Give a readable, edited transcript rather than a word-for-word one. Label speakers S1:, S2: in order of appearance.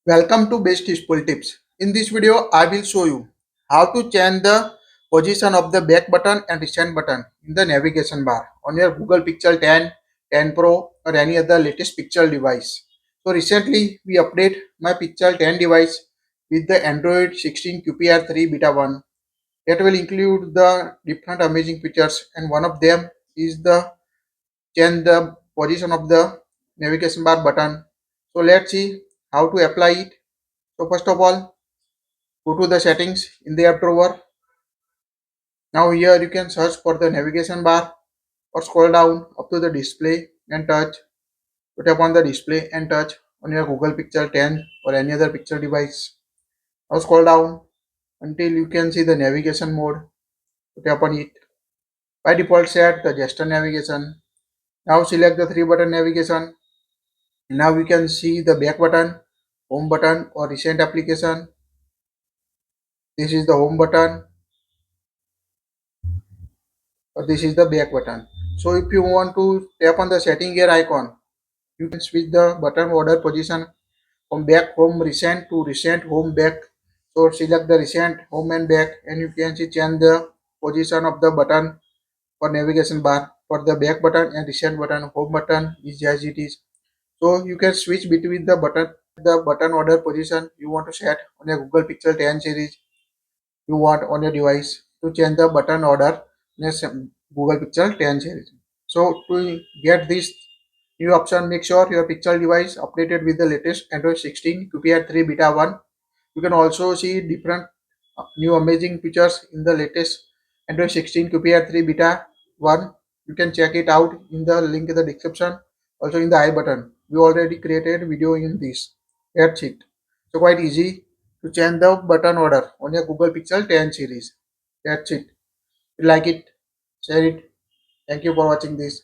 S1: Welcome to Bestusefultips. In this video, I will show you how to change the position of the back button and recent button in the navigation bar on your Google Pixel 10, 10 Pro or any other latest Pixel device. So recently, we update my Pixel 10 device with the Android 16 QPR3 Beta 1 that will include the different amazing features, and one of them is the change the position of the navigation bar button. So let's see how to apply it. So first of all, go to the settings in the app drawer. Now here you can search for the navigation bar or scroll down up to the display and touch. So tap on the display and touch on your Google Pixel 10 or any other Pixel device. Now scroll down until you can see the navigation mode. So tap on it. By default set the gesture navigation. Now select the three button navigation. Now you can see the back button, home button or recent application. This is the home button or this is the back button. So if you want to tap on the setting gear icon, you can switch the button order position from back home recent to recent home back. So select the recent home and back, and you can see change the position of the button for navigation bar for the back button and recent button. Home button is as it is. So you can switch between the button order position you want to set on your Google Pixel 10 series you want on your device to change the button order in a Google Pixel 10 series. So to get this new option, make sure your Pixel device updated with the latest Android 16 QPR3 Beta 1. You can also see different new amazing features in the latest Android 16 QPR3 Beta 1. You can check it out in the link in the description, also in the I button. We already created video in this. That's it. So quite easy to change the button order on your Google Pixel 10 series. That's it. If you like it, share it. Thank you for watching this.